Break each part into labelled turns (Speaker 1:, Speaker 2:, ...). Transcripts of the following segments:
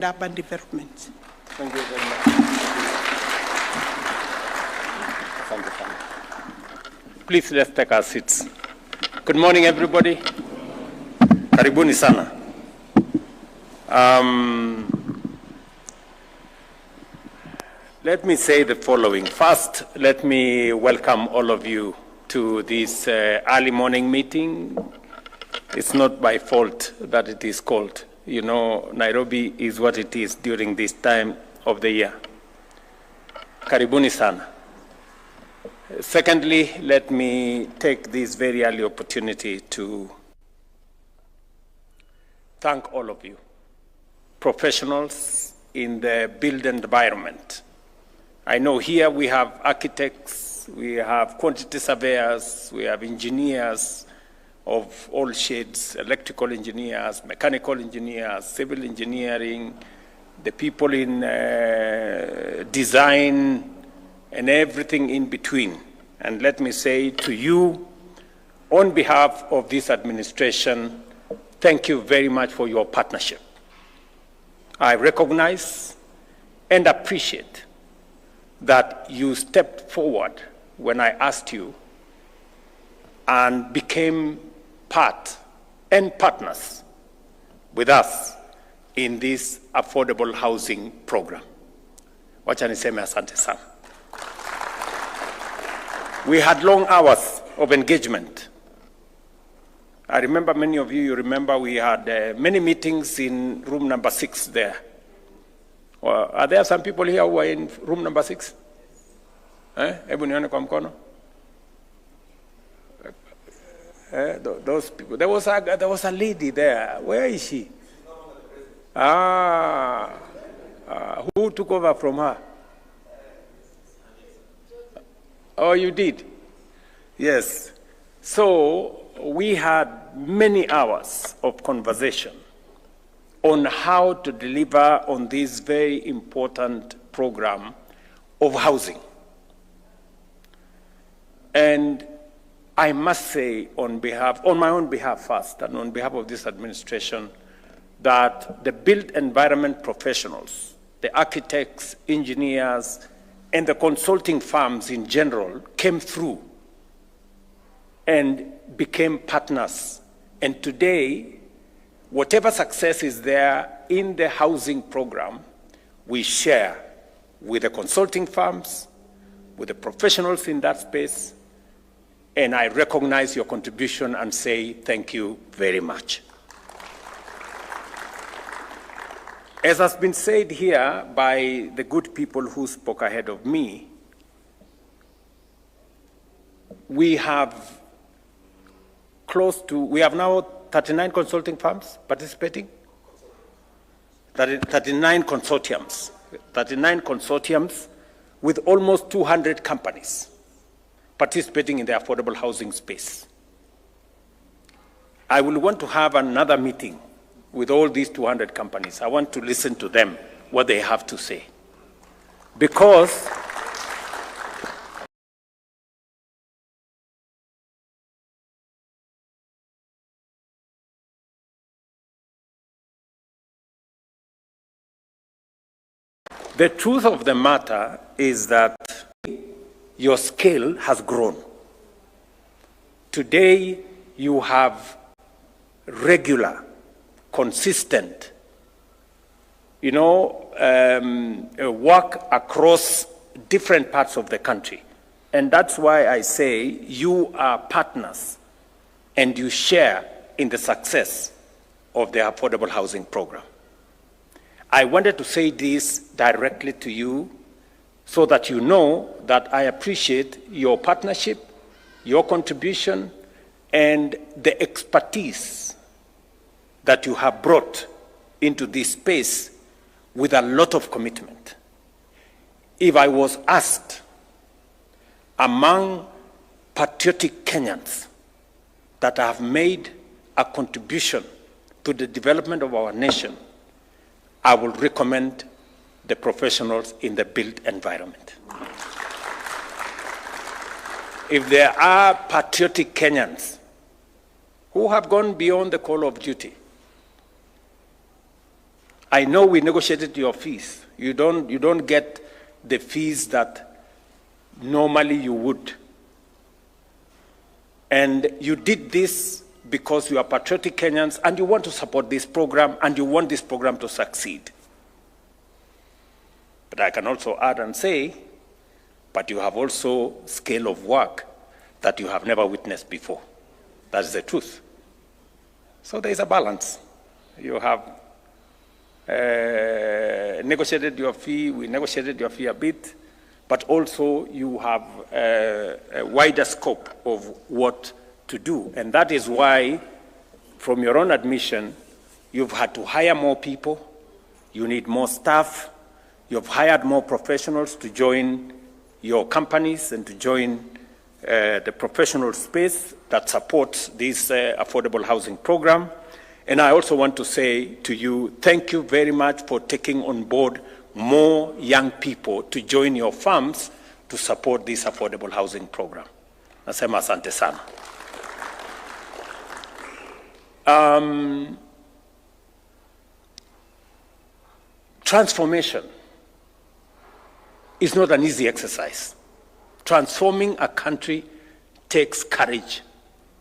Speaker 1: urban development.
Speaker 2: Thank you very much. Please, let's take our seats. Good morning, everybody. Karibuni sana. Let me say the following. First, let me welcome all of you to this early morning meeting. It's not by fault that it is called. You know, Nairobi is what it is during this time of the year. Karibuni sana. Secondly, let me take this very early opportunity to thank all of you, professionals in the built environment. I know here we have architects, we have quantity surveyors, we have engineers of all shades, electrical engineers, mechanical engineers, civil engineering, the people in design, and everything in between. And let me say to you, on behalf of this administration, thank you very much for your partnership. I recognize and appreciate that you stepped forward when I asked you and became part and partners with us in this affordable housing program. Wacha niseme asante sana. We had long hours of engagement. I remember many of you remember we had many meetings in room number 6 there. Are there some people here who are in room number 6? Hebu nione kwa mkono. Those people. There was a lady there. Where is she? Who took over from her? Oh, you did? Yes. So we had many hours of conversation on how to deliver on this very important program of housing. And I must say on my own behalf first, and on behalf of this administration, that the built environment professionals, the architects, engineers, and the consulting firms in general came through and became partners. And today, whatever success is there in the housing program, we share with the consulting firms, with the professionals in that space, and I recognize your contribution and say thank you very much. As has been said here by the good people who spoke ahead of me, we have now 39 consulting firms participating, 39 consortiums with almost 200 companies participating in the affordable housing space. I will want to have another meeting with all these 200 companies. I want to listen to them, what they have to say. Because the truth of the matter is that your scale has grown. Today, you have regular, consistent, work across different parts of the country. And that's why I say you are partners and you share in the success of the affordable housing program. I wanted to say this directly to you so that you know that I appreciate your partnership, your contribution, and the expertise that you have brought into this space with a lot of commitment. If I was asked among patriotic Kenyans that have made a contribution to the development of our nation, I will recommend the professionals in the built environment. If there are patriotic Kenyans who have gone beyond the call of duty I know we negotiated your fees. You don't get the fees that normally you would. And you did this because you are patriotic Kenyans and you want to support this program and you want this program to succeed. But I can also add and say, but you have also scale of work that you have never witnessed before. That is the truth. So there is a balance. You have negotiated your fee, we negotiated your fee a bit, but also you have a wider scope of what to do. And that is why, from your own admission, you've had to hire more people, you need more staff, you've hired more professionals to join your companies and to join the professional space that supports this affordable housing program. And I also want to say to you, thank you very much for taking on board more young people to join your firms to support this affordable housing program. Nasema asante sana. Transformation is not an easy exercise. Transforming a country takes courage,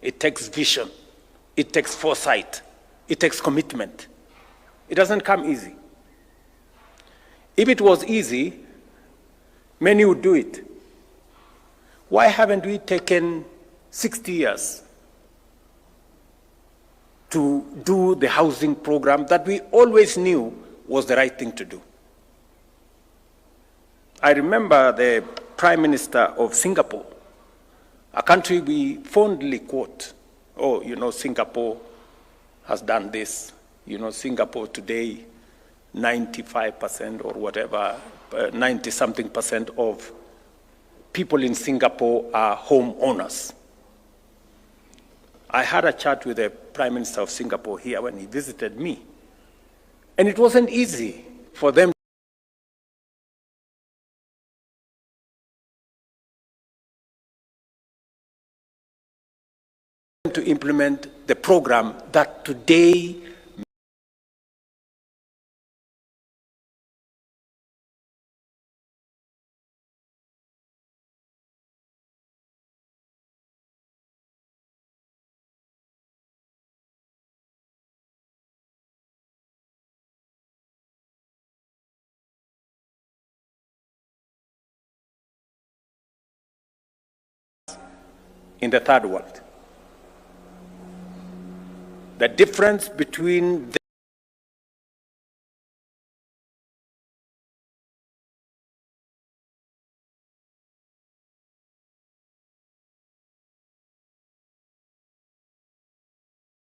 Speaker 2: it takes vision, it takes foresight, it takes commitment. It doesn't come easy. If it was easy, many would do it. Why haven't we taken 60 years to do the housing program that we always knew was the right thing to do? I remember the Prime Minister of Singapore, a country we fondly quote. Oh, you know, Singapore has done this. You know, Singapore today, 95% or whatever, 90-something percent of people in Singapore are homeowners. I had a chat with the Prime Minister of Singapore here when he visited me. And it wasn't easy for them to implement the program that today in the third world. The difference between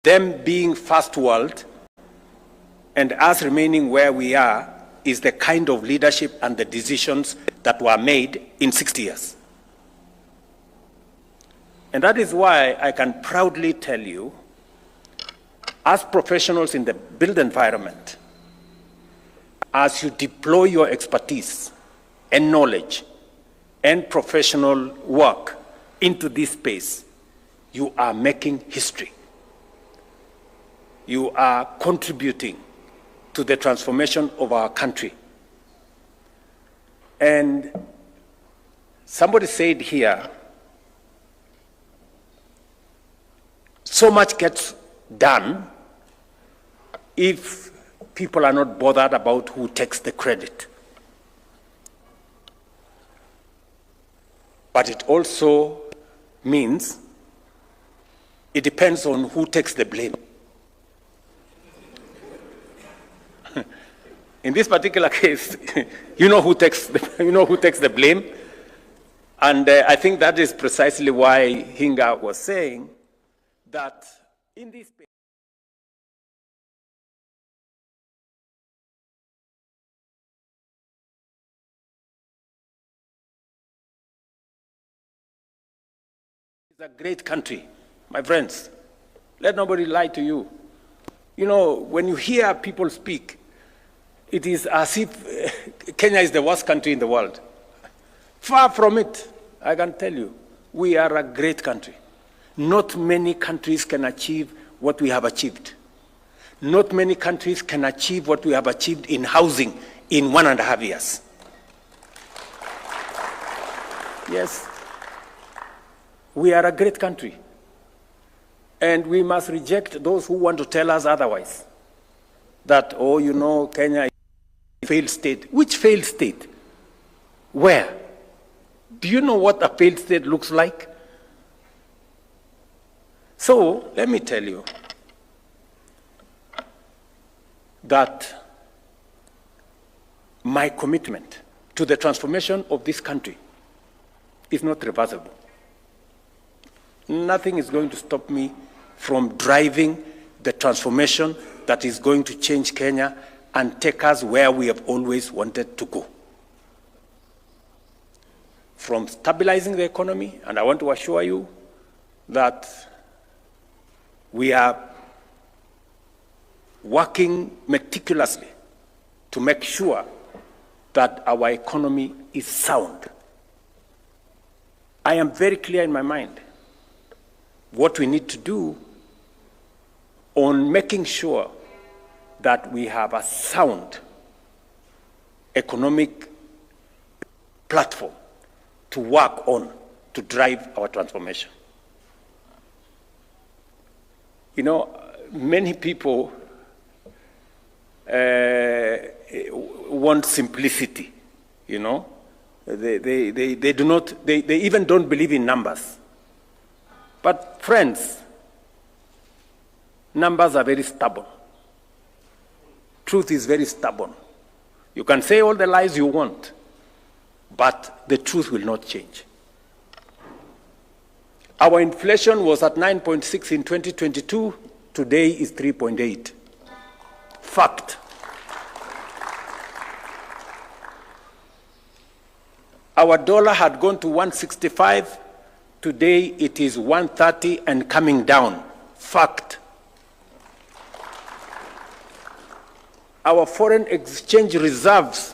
Speaker 2: them being first world and us remaining where we are is the kind of leadership and the decisions that were made in 60 years. And that is why I can proudly tell you, as professionals in the built environment, as you deploy your expertise and knowledge and professional work into this space, you are making history. You are contributing to the transformation of our country. And somebody said here, so much gets done if people are not bothered about who takes the credit. But it also means it depends on who takes the blame. In this particular case, you know who takes the blame, and I think that is precisely why Hinga was saying that in this space, it's a great country, my friends. Let nobody lie to you. You know, when you hear people speak, it is as if Kenya is the worst country in the world. Far from it, I can tell you, we are a great country. Not many countries can achieve what we have achieved. Not many countries can achieve what we have achieved in housing in 1.5 years. Yes, we are a great country. And we must reject those who want to tell us otherwise. That, oh, you know, Kenya is a failed state. Which failed state? Where? Do you know what a failed state looks like? So, let me tell you that my commitment to the transformation of this country is not reversible. Nothing is going to stop me from driving the transformation that is going to change Kenya and take us where we have always wanted to go. From stabilizing the economy, and I want to assure you that we are working meticulously to make sure that our economy is sound. I am very clear in my mind what we need to do on making sure that we have a sound economic platform to work on to drive our transformation. You know, many people want simplicity, you know. They do not, they even don't believe in numbers. But friends, numbers are very stubborn. Truth is very stubborn. You can say all the lies you want, but the truth will not change. Our inflation was at 9.6 in 2022. Today is 3.8. Fact. Our dollar had gone to 165. Today it is 130 and coming down. Fact. Our foreign exchange reserves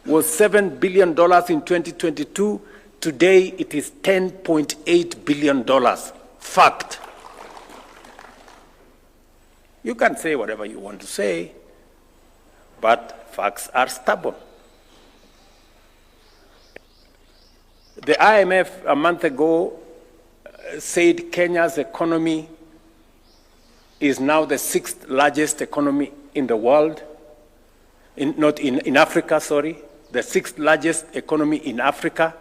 Speaker 2: was $7 billion in 2022. Today it is $10.8 billion. Fact. You can say whatever you want to say, but facts are stubborn. The IMF a month ago said Kenya's economy is now the 6th largest economy in the world, in Africa, sorry, the 6th largest economy in Africa.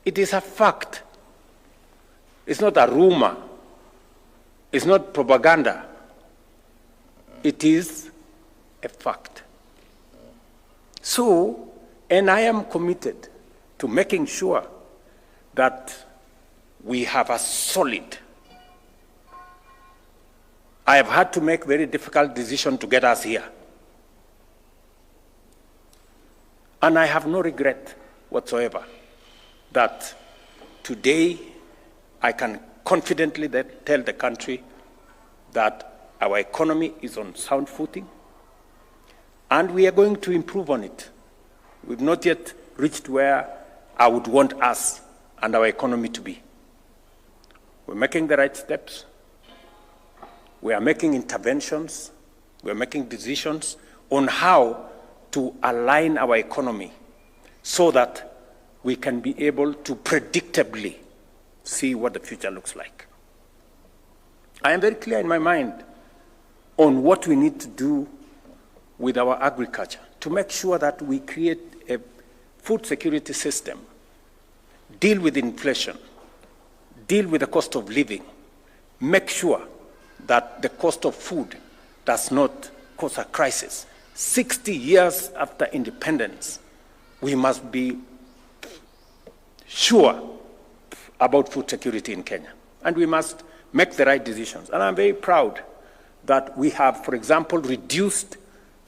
Speaker 2: It is a fact. It's not a rumor. It's not propaganda. It is a fact. So, and I am committed to making sure that we have a solid. I have had to make very difficult decisions to get us here. And I have no regret whatsoever that today I can confidently tell the country that our economy is on sound footing and we are going to improve on it. We've not yet reached where I would want us and our economy to be. We're making the right steps. We are making interventions. We're making decisions on how to align our economy so that we can be able to predictably see what the future looks like. I am very clear in my mind on what we need to do with our agriculture to make sure that we create a food security system, deal with inflation, deal with the cost of living, make sure that the cost of food does not cause a crisis. 60 years after independence, we must be sure about food security in Kenya. And we must make the right decisions. And I'm very proud that we have, for example, reduced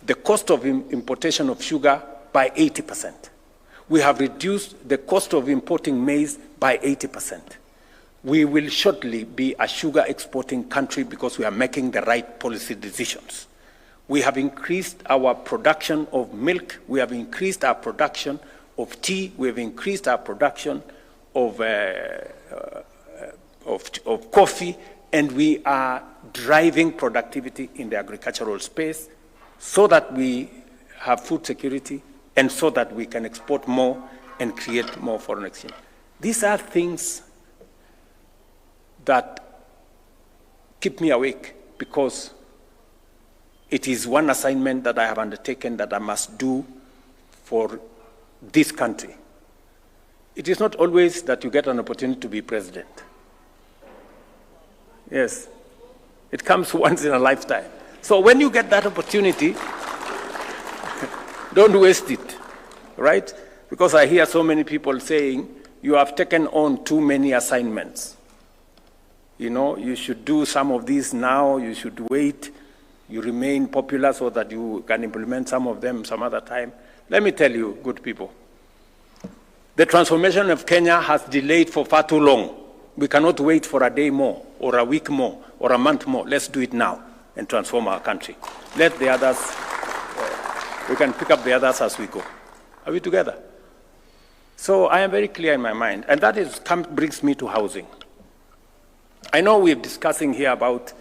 Speaker 2: the cost of importation of sugar by 80%. We have reduced the cost of importing maize by 80%. We will shortly be a sugar exporting country because we are making the right policy decisions. We have increased our production of milk. We have increased our production of tea. We have increased our production of coffee and we are driving productivity in the agricultural space so that we have food security and so that we can export more and create more foreign exchange. These are things that keep me awake, because it is one assignment that I have undertaken that I must do for this country. It is not always that you get an opportunity to be president. Yes, it comes once in a lifetime. So when you get that opportunity, don't waste it, right? Because I hear so many people saying, you have taken on too many assignments. You know, you should do some of these now, you should wait, you remain popular so that you can implement some of them some other time. Let me tell you, good people, the transformation of Kenya has delayed for far too long. We cannot wait for a day more, or a week more, or a month more. Let's do it now and transform our country. Let the others, we can pick up the others as we go. Are we together? So I am very clear in my mind, and that brings me to housing. I know we're discussing here about,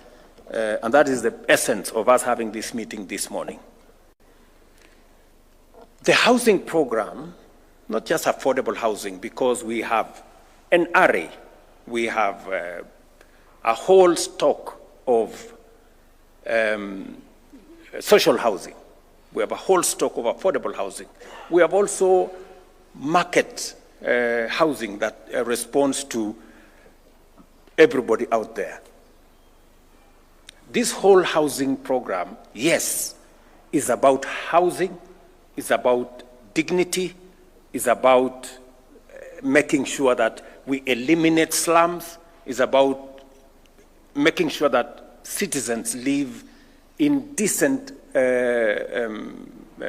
Speaker 2: and that is the essence of us having this meeting this morning. The housing program, not just affordable housing, because we have an array, we have a whole stock of social housing. We have a whole stock of affordable housing. We have also market housing that responds to everybody out there. This whole housing program, yes, is about housing, is about dignity, is about making sure that we eliminate slums, is about making sure that citizens live in decent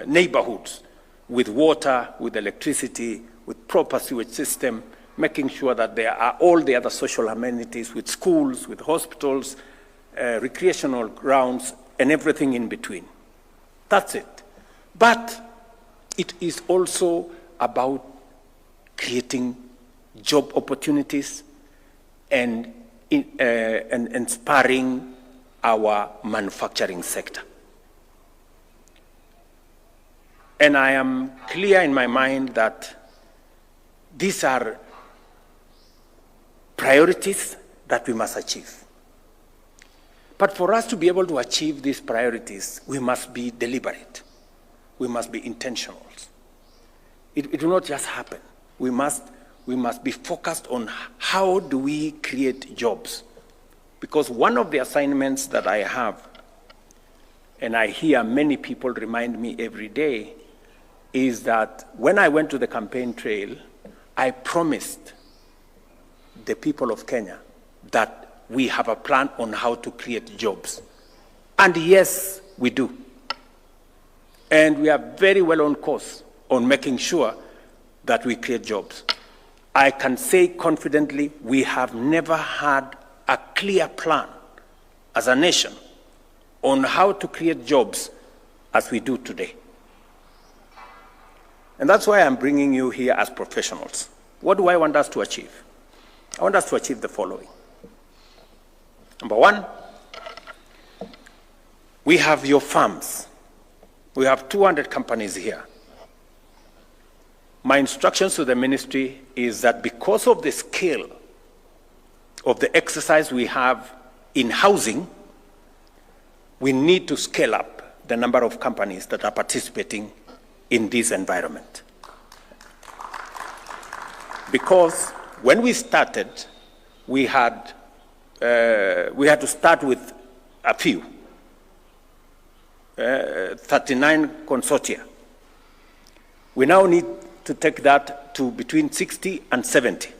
Speaker 2: neighborhoods with water, with electricity, with proper sewage system, making sure that there are all the other social amenities with schools, with hospitals, recreational grounds, and everything in between. That's it. But it is also about creating job opportunities and inspiring our manufacturing sector. And I am clear in my mind that these are priorities that we must achieve. But for us to be able to achieve these priorities, we must be deliberate. We must be intentional. It will not just happen. We must be focused on how do we create jobs. Because one of the assignments that I have, and I hear many people remind me every day, is that when I went to the campaign trail, I promised the people of Kenya that we have a plan on how to create jobs. And yes, we do. And we are very well on course on making sure that we create jobs. I can say confidently, we have never had a clear plan as a nation on how to create jobs as we do today. And that's why I'm bringing you here as professionals. What do I want us to achieve? I want us to achieve the following. Number one, we have your farms. We have 200 companies here. My instructions to the ministry is that because of the scale of the exercise we have in housing, we need to scale up the number of companies that are participating in this environment. Because when we started, we had to start with a few, 39 consortia. We now need to take that to between 60 and 70.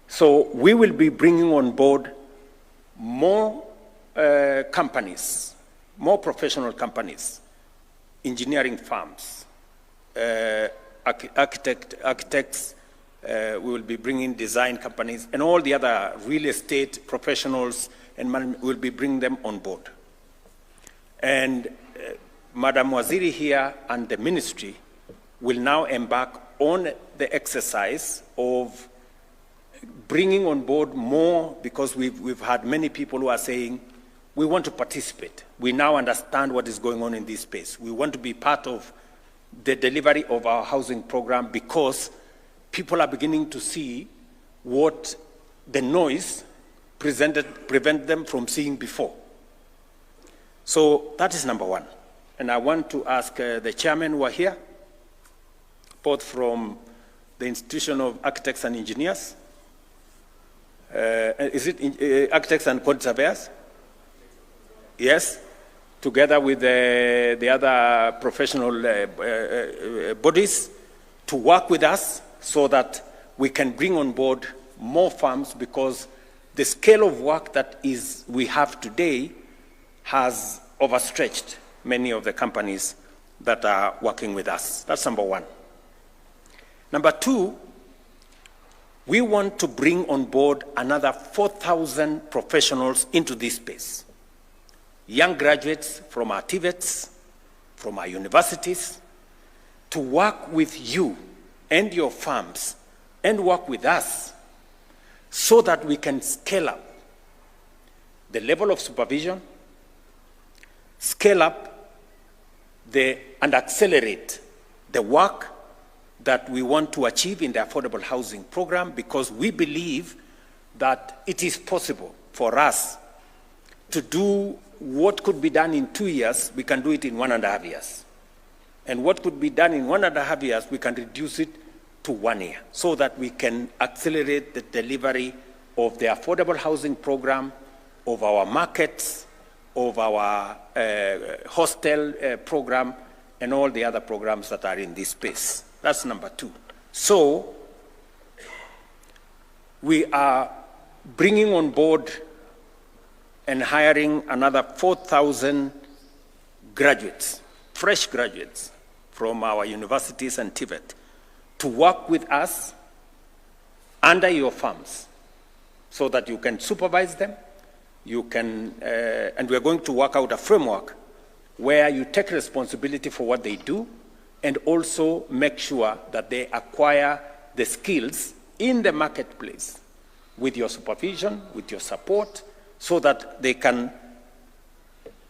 Speaker 2: So we will be bringing on board more companies, more professional companies, engineering firms, architects, we will be bringing design companies, and all the other real estate professionals, and we'll be bringing them on board. And Madam Waziri here and the ministry will now embark on the exercise of bringing on board more, because we've had many people who are saying, we want to participate. We now understand what is going on in this space. We want to be part of the delivery of our housing program, because people are beginning to see what the noise prevent them from seeing before. So that is number one. And I want to ask the chairman who are here, both from the Institution of Architects and Engineers. Is it Architects and Code Surveyors? Yes, together with the other professional bodies, to work with us so that we can bring on board more firms, because the scale of work that we have today has overstretched many of the companies that are working with us. That's number one. Number two, we want to bring on board another 4,000 professionals into this space. Young graduates from our TVETs, from our universities, to work with you and your firms and work with us so that we can scale up the level of supervision, scale up and accelerate the work that we want to achieve in the affordable housing program, because we believe that it is possible for us to do what could be done in 2 years, we can do it in 1.5 years. And what could be done in 1.5 years, we can reduce it to 1 year, so that we can accelerate the delivery of the affordable housing program, of our markets, of our hostel program, and all the other programs that are in this space. That's number two. So we are bringing on board and hiring another 4,000 graduates, fresh graduates from our universities and TVET, to work with us under your firms, so that you can supervise them, you can, and we're going to work out a framework where you take responsibility for what they do, and also make sure that they acquire the skills in the marketplace with your supervision, with your support, so that they can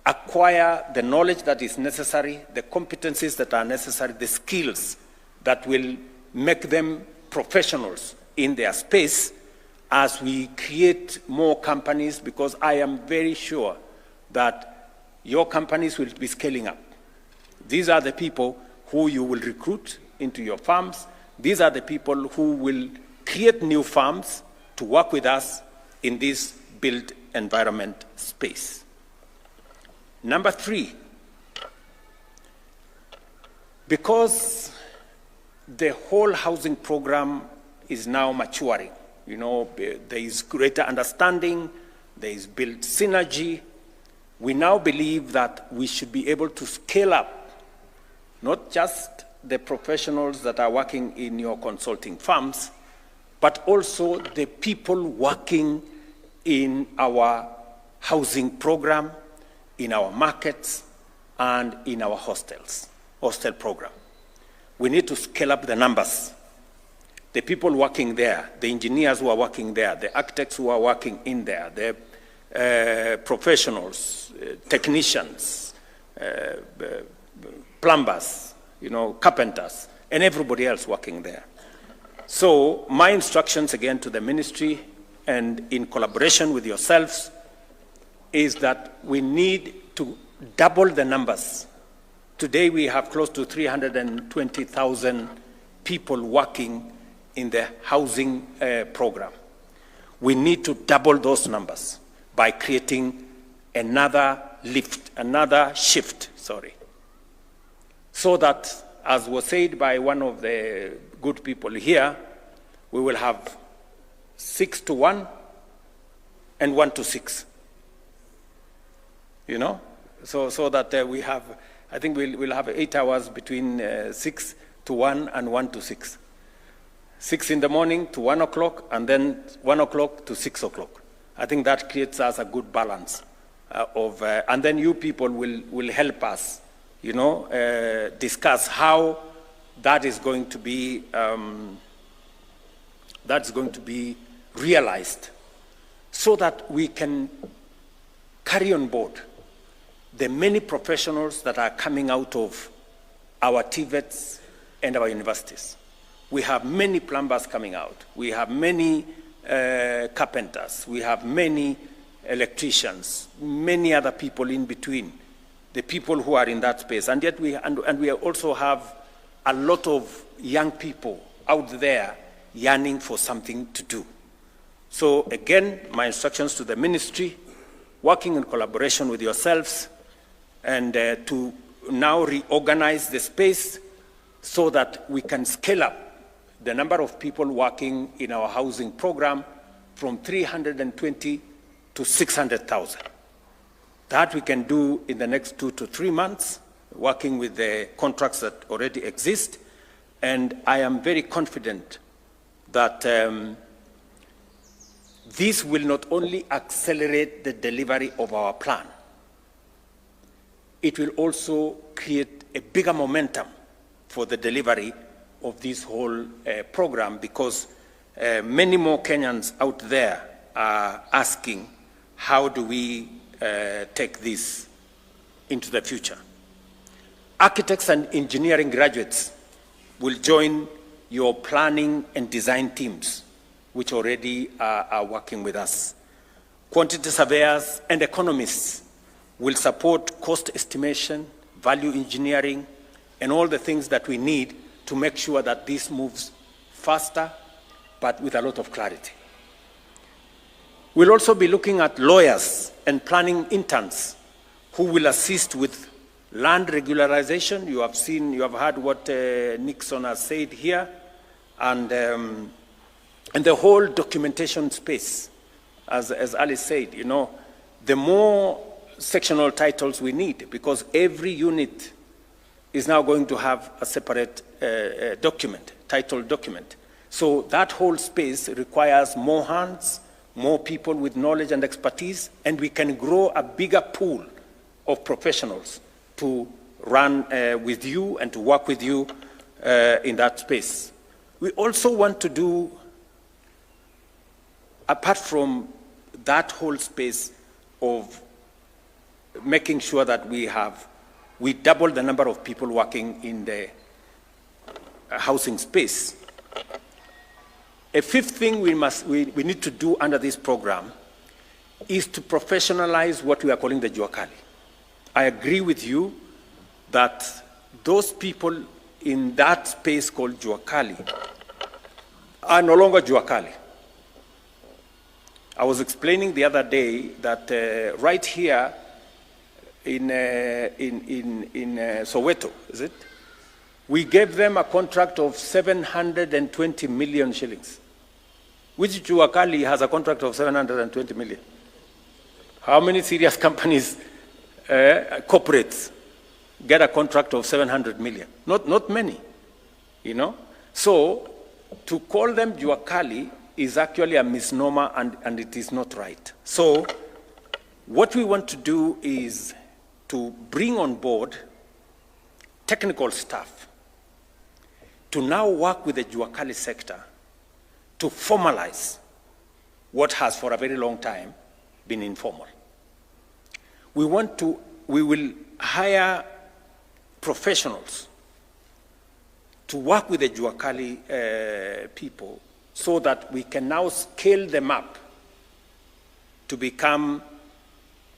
Speaker 2: acquire the knowledge that is necessary, the competencies that are necessary, the skills that will make them professionals in their space as we create more companies, because I am very sure that your companies will be scaling up. These are the people who you will recruit into your firms. These are the people who will create new firms to work with us in this built environment space. Number three, because the whole housing program is now maturing, you know, there is greater understanding, there is built synergy, we now believe that we should be able to scale up not just the professionals that are working in your consulting firms, but also the people working in our housing program, in our markets, and in our hostel program. We need to scale up the numbers. The people working there, the engineers who are working there, the architects who are working in there, the professionals, technicians, plumbers, you know, carpenters, and everybody else working there. So my instructions again to the ministry, and in collaboration with yourselves, is that we need to double the numbers. Today we have close to 320,000 people working in the housing program. We need to double those numbers by creating another shift, so that, as was said by one of the good people here, we will have 6-1 and 1-6. You know, so that we have, I think we'll have 8 hours between 6-1 and 1-6. 6 in the morning to 1 o'clock, and then 1 o'clock to 6 o'clock. I think that creates us a good balance and then you people will help us, you know, discuss how that is going to be realized so that we can carry on board the many professionals that are coming out of our TVETs and our universities. We have many plumbers coming out. We have many carpenters. We have many electricians, many other people in between, the people who are in that space. And yet we also have a lot of young people out there yearning for something to do. So again, my instructions to the ministry, working in collaboration with yourselves, and to now reorganize the space so that we can scale up the number of people working in our housing program from 320 to 600,000. That we can do in the next 2 to 3 months, working with the contracts that already exist. And I am very confident that this will not only accelerate the delivery of our plan, it will also create a bigger momentum for the delivery of this whole program, because many more Kenyans out there are asking, how do we take this into the future? Architects and engineering graduates will join your planning and design teams, which already are working with us. Quantity surveyors and economists will support cost estimation, value engineering, and all the things that we need to make sure that this moves faster, but with a lot of clarity. We'll also be looking at lawyers and planning interns who will assist with land regularization. You have heard what Nixon has said here, and the whole documentation space. As Ali said, you know, the more sectional titles we need, because every unit is now going to have a separate title document. So that whole space requires more hands, more people with knowledge and expertise, and we can grow a bigger pool of professionals to run with you and to work with you in that space. We also want to do, apart from that whole space of making sure that we double the number of people working in the housing space. A fifth thing we need to do under this program is to professionalize what we are calling the Jacali. I agree with you that those people in that space called Jacali are no longer Jacali. I was explaining the other day that right here in Soweto, is it? We gave them a contract of 720 million shillings. Which Jacali has a contract of 720 million? How many serious companies, corporates, get a contract of 700 million? Not many, you know? So to call them Jacali is actually a misnomer, and it is not right. So what we want to do is to bring on board technical staff to now work with the Jacali sector to formalize what has for a very long time been informal. We will hire professionals to work with the Jacali people so that we can now scale them up to become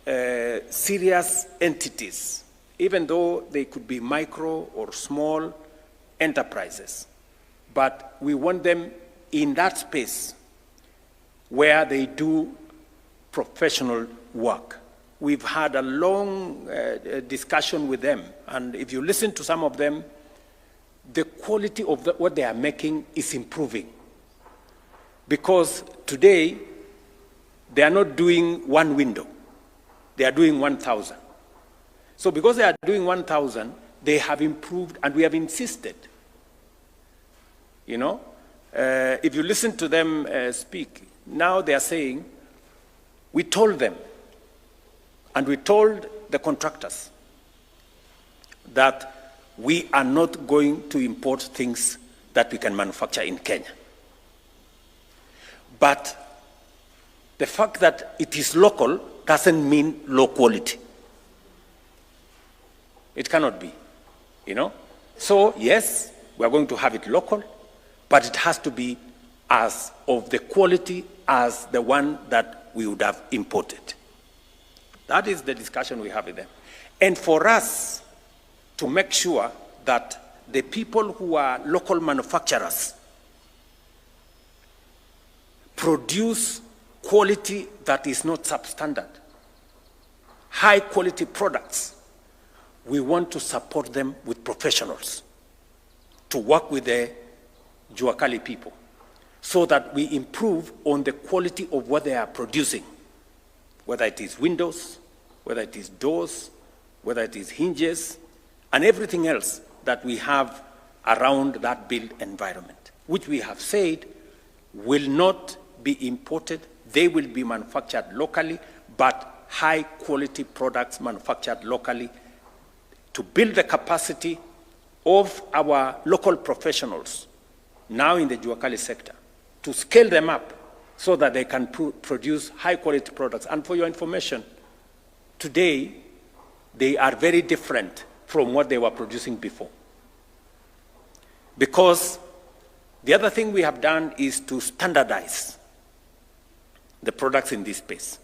Speaker 2: serious entities, even though they could be micro or small enterprises. But we want them in that space where they do professional work. We've had a long discussion with them, and if you listen to some of them, the quality of what they are making is improving. Because today, they are not doing one window. They are doing 1,000. So because they are doing 1,000, they have improved, and we have insisted. You know, if you listen to them speak, now they are saying, we told them, and we told the contractors that we are not going to import things that we can manufacture in Kenya. But The fact that it is local doesn't mean low quality. It cannot be, you know. So yes, we are going to have it local, but it has to be as of the quality as the one that we would have imported. That is the discussion we have with them. And for us to make sure that the people who are local manufacturers produce quality that is not substandard, high quality products, we want to support them with professionals to work with the Jacali people so that we improve on the quality of what they are producing, whether it is windows, whether it is doors, whether it is hinges, and everything else that we have around that built environment, which we have said will not be imported. They will be manufactured locally, but high quality products manufactured locally to build the capacity of our local professionals now in the Jacali sector, to scale them up so that they can produce high quality products. And for your information, today they are very different from what they were producing before. Because the other thing we have done is to standardize the products in this space.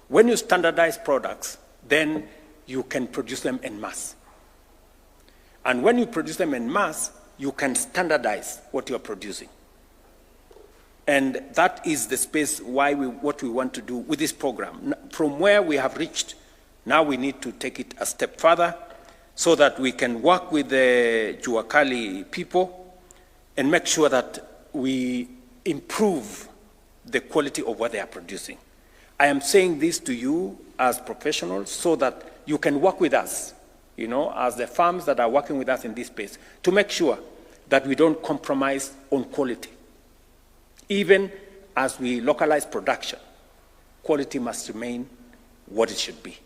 Speaker 2: When you standardize products, then you can produce them en masse. And when you produce them en masse, you can standardize what you're producing. And that is the space what we want to do with this program. From where we have reached, now we need to take it a step further so that we can work with the Jacali people and make sure that we improve the quality of what they are producing. I am saying this to you as professionals so that you can work with us, you know, as the firms that are working with us in this space, to make sure that we don't compromise on quality. Even as we localize production, quality must remain what it should be.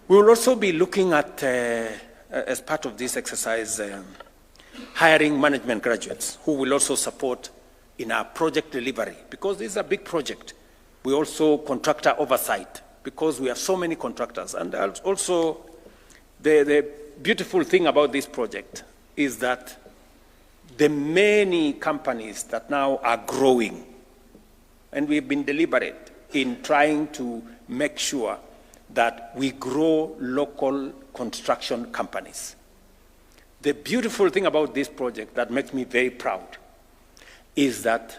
Speaker 2: We will also be looking at, as part of this exercise, hiring management graduates who will also support in our project delivery, because this is a big project. We also contractor oversight, because we have so many contractors. And also, the beautiful thing about this project is that the many companies that now are growing, and we've been deliberate in trying to make sure that we grow local construction companies. The beautiful thing about this project that makes me very proud is that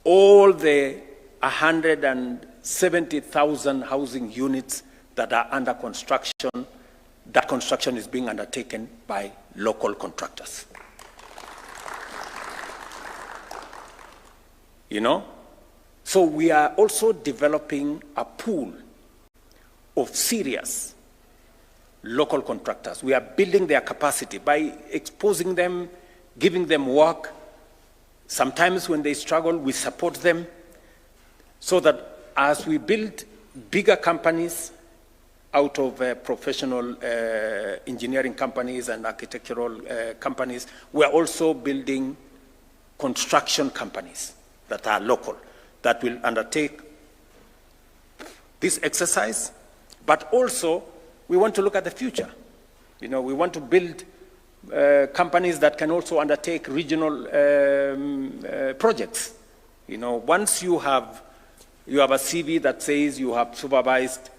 Speaker 2: all the 170,000 housing units that are under construction, that construction is being undertaken by local contractors. You know? So we are also developing a pool of serious local contractors. We are building their capacity by exposing them, giving them work. Sometimes when they struggle, we support them so that as we build bigger companies out of professional engineering companies and architectural companies, we are also building construction companies that are local, that will undertake this exercise. But also, we want to look at the future. You know, we want to build companies that can also undertake regional projects. You know, once you have a CV that says you have supervised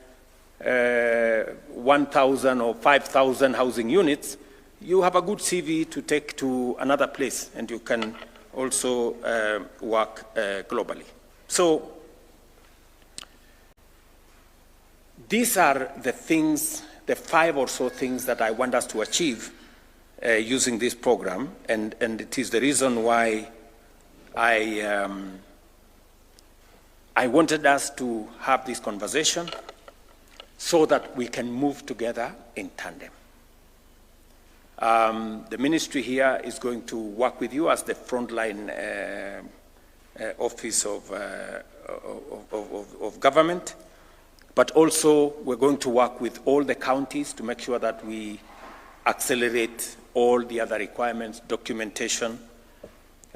Speaker 2: 1,000 or 5,000 housing units, you have a good CV to take to another place, and you can also work globally. So these are the things, the 5 or so things that I want us to achieve using this program, and it is the reason why I wanted us to have this conversation so that we can move together in tandem. The ministry here is going to work with you as the frontline office of government, but also we're going to work with all the counties to make sure that we accelerate all the other requirements, documentation,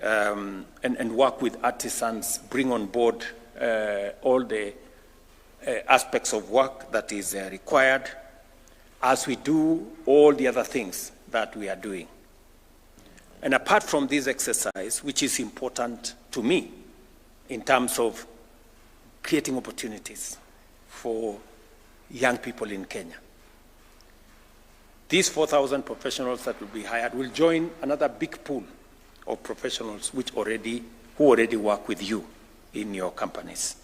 Speaker 2: and work with artisans, bring on board all the aspects of work that is required as we do all the other things that we are doing. And apart from this exercise, which is important to me in terms of creating opportunities for young people in Kenya, these 4,000 professionals that will be hired will join another big pool of professionals who already work with you in your companies.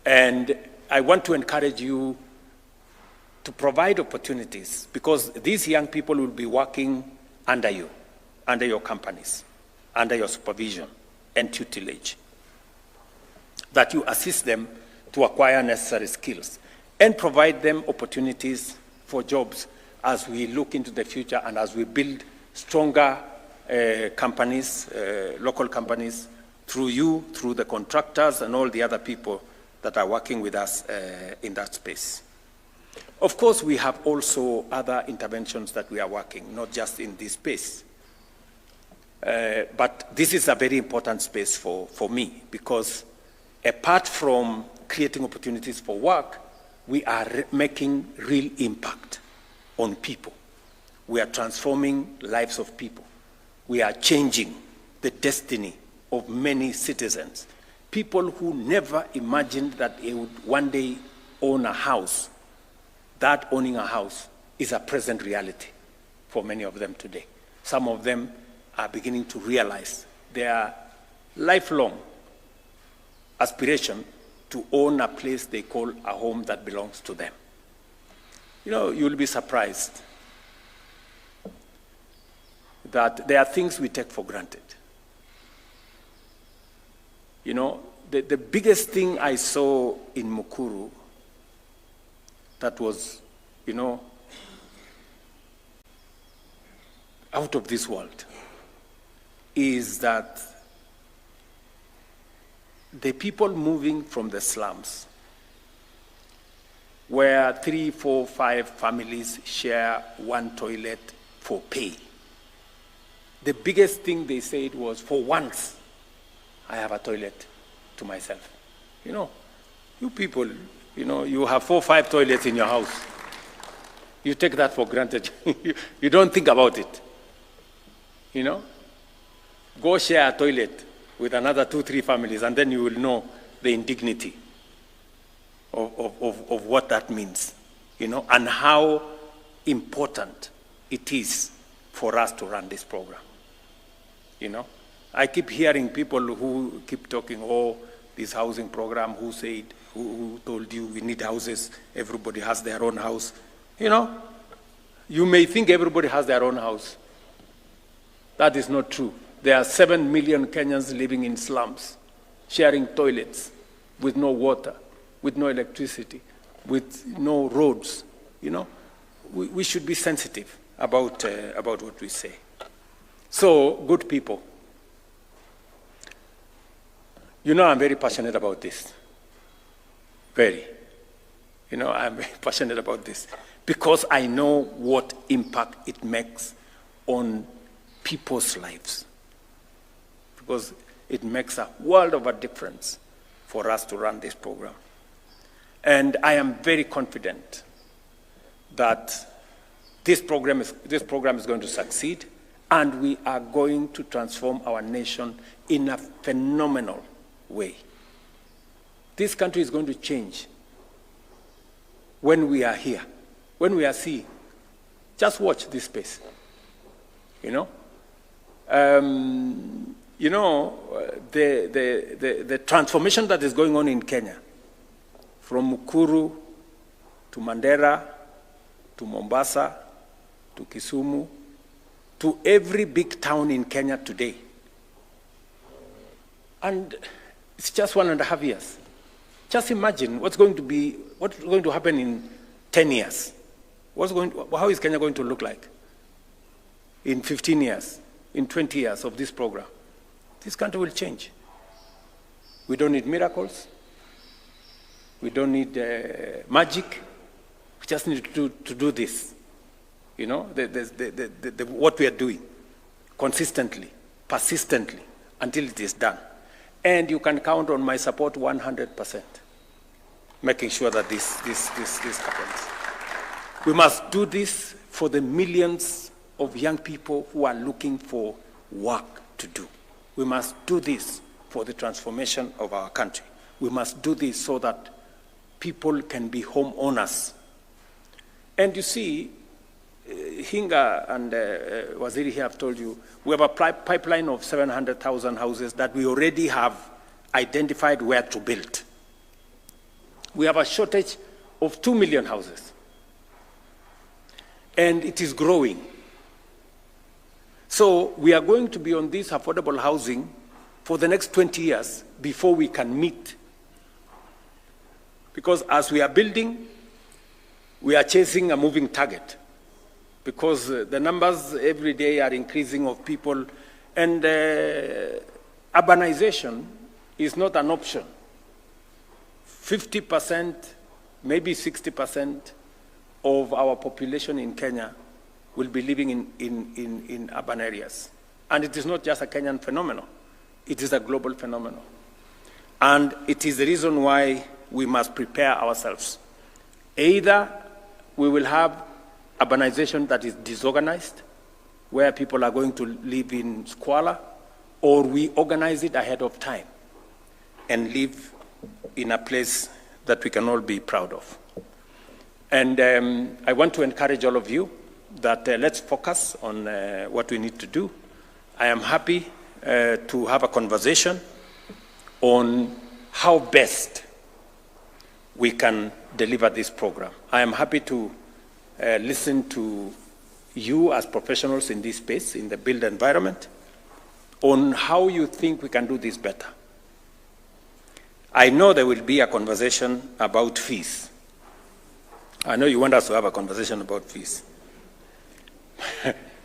Speaker 2: And I want to encourage you to provide opportunities, because these young people will be working under you, under your companies, under your supervision and tutelage, that you assist them to acquire necessary skills and provide them opportunities for jobs as we look into the future and as we build stronger companies, local companies, through you, through the contractors and all the other people that are working with us in that space. Of course, we have also other interventions that we are working, not just in this space. But this is a very important space for me, because apart from creating opportunities for work, we are making real impact on people. We are transforming lives of people. We are changing the destiny of many citizens. People who never imagined that they would one day own a house. That owning a house is a present reality for many of them today. Some of them are beginning to realize their lifelong aspiration to own a place they call a home that belongs to them. You know, you'll be surprised that there are things we take for granted. You know, the biggest thing I saw in Mukuru that was, you know, out of this world is that the people moving from the slums, where 3, 4, 5 families share one toilet for pay. The biggest thing they said was, for once, I have a toilet to myself. You know, you people, you know, you have 4, 5 toilets in your house. You take that for granted. You don't think about it. You know, go share a toilet with another 2, 3 families, and then you will know the indignity of what that means, you know, and how important it is for us to run this program. You know, I keep hearing people who keep talking, oh, this housing program, who told you we need houses, everybody has their own house. You know, you may think everybody has their own house. That is not true. There are 7 million Kenyans living in slums, sharing toilets with no water, with no electricity, with no roads. You know, we should be sensitive about what we say. So, good people, you know I'm very passionate about this. Very. You know, I'm very passionate about this because I know what impact it makes on people's lives. Because it makes a world of a difference for us to run this program. And I am very confident that this program is going to succeed, and we are going to transform our nation in a phenomenal way. This country is going to change when we are here, when we are seeing. Just watch this space, you know. You know, the transformation that is going on in Kenya, from Mukuru to Mandera to Mombasa to Kisumu to every big town in Kenya today. And it's just 1.5 years. Just imagine what's going to happen in 10 years. How is Kenya going to look like in 15 years, in 20 years of this program? This country will change. We don't need miracles. We don't need magic. We just need to do this. You know, what we are doing consistently, persistently, until it is done. And you can count on my support 100%, making sure that this happens. We must do this for the millions of young people who are looking for work to do. We must do this for the transformation of our country. We must do this so that people can be homeowners. And you see, Hinga and Waziri here have told you, we have a pipeline of 700,000 houses that we already have identified where to build. We have a shortage of 2 million houses. And it is growing. So we are going to be on this affordable housing for the next 20 years before we can meet. Because as we are building, we are chasing a moving target. Because the numbers every day are increasing of people, and urbanization is not an option. 50%, maybe 60% of our population in Kenya will be living in urban areas. And it is not just a Kenyan phenomenon. It is a global phenomenon. And it is the reason why we must prepare ourselves. Either we will have urbanization that is disorganized, where people are going to live in squalor, or we organize it ahead of time and live in a place that we can all be proud of. And I want to encourage all of you that let's focus on what we need to do. I am happy to have a conversation on how best we can deliver this program. I am happy to listen to you as professionals in this space, in the built environment, on how you think we can do this better. I know there will be a conversation about fees. I know you want us to have a conversation about fees.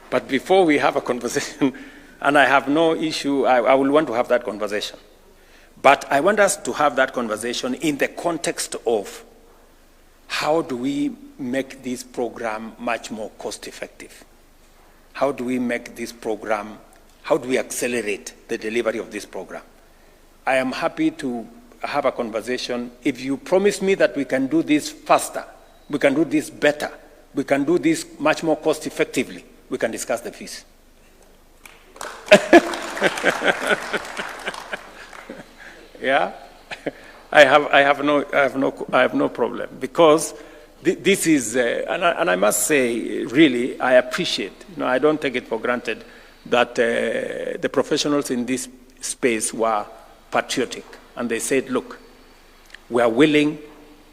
Speaker 2: But before we have a conversation, and I have no issue, I will want to have that conversation. But I want us to have that conversation in the context of how do we make this program much more cost-effective? How do we make this program, how do we accelerate the delivery of this program? I am happy to have a conversation. If you promise me that we can do this faster, we can do this better, we can do this much more cost-effectively, we can discuss the fees. Yeah? I have no problem, because this is, and I must say, really, I appreciate, I don't take it for granted that the professionals in this space were patriotic, and they said, look, we are willing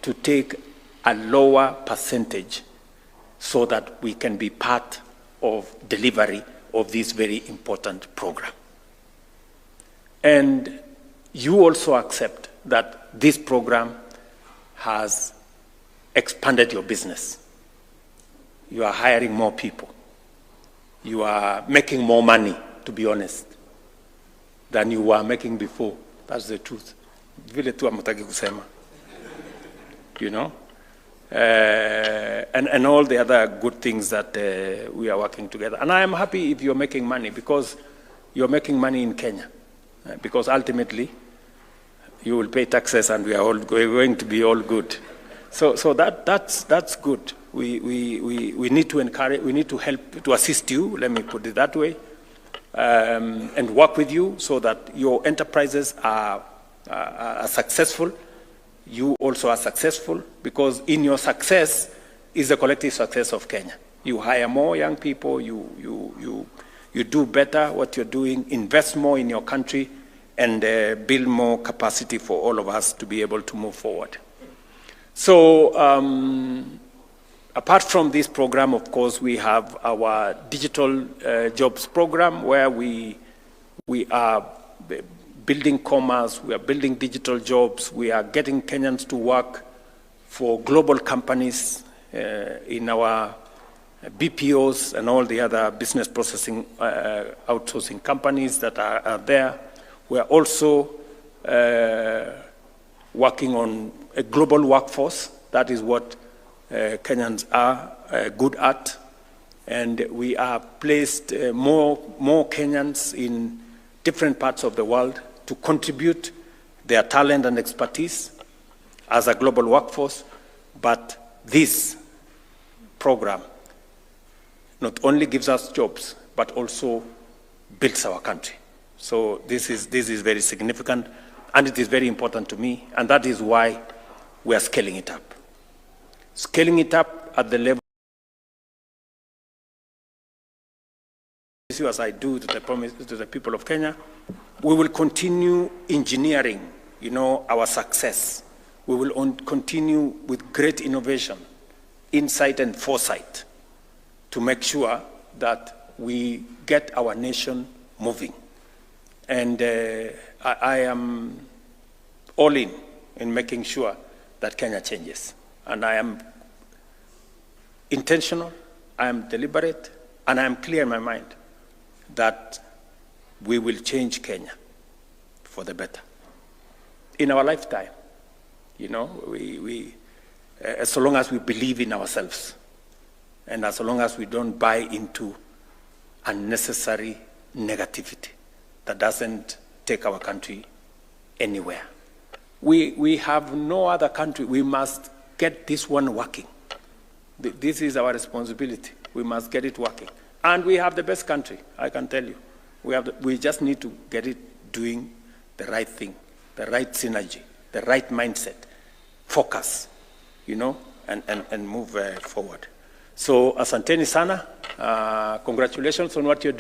Speaker 2: to take a lower percentage so that we can be part of delivery of this very important program. And you also accept that this program has expanded your business. You are hiring more people. You are making more money, to be honest, than you were making before. That's the truth. Vile tu hamtaki kusema. You know? And all the other good things that we are working together. And I am happy if you're making money, because you're making money in Kenya. Because ultimately, you will pay taxes, and we are all going to be all good. So that's good. We need to encourage, we need to help, to assist you, let me put it that way, and work with you so that your enterprises are successful. You also are successful, because in your success is the collective success of Kenya. You hire more young people, you do better what you're doing, invest more in your country, and build more capacity for all of us to be able to move forward. So apart from this program, of course, we have our digital jobs program, where we are building commerce, we are building digital jobs, we are getting Kenyans to work for global companies in our BPOs and all the other business processing outsourcing companies that are there. We are also working on a global workforce. That is what Kenyans are good at. And we are placed more Kenyans in different parts of the world to contribute their talent and expertise as a global workforce. But this program not only gives us jobs, but also builds our country. So this is very significant, and it is very important to me, and that is why we are scaling it up. Scaling it up at the level as I do to the people of Kenya. We will continue engineering, our success. We will continue with great innovation, insight and foresight to make sure that we get our nation moving. And I am all in making sure that Kenya changes. And I am intentional, I am deliberate, and I am clear in my mind that we will change Kenya for the better in our lifetime. As long as we believe in ourselves, and as long as we don't buy into unnecessary negativity that doesn't take our country anywhere. We have no other country. We must get this one working. This is our responsibility. We must get it working. And we have the best country, I can tell you. We just need to get it doing the right thing, the right synergy, the right mindset, focus, and move forward. So, asanteni sana. Congratulations on what you're doing.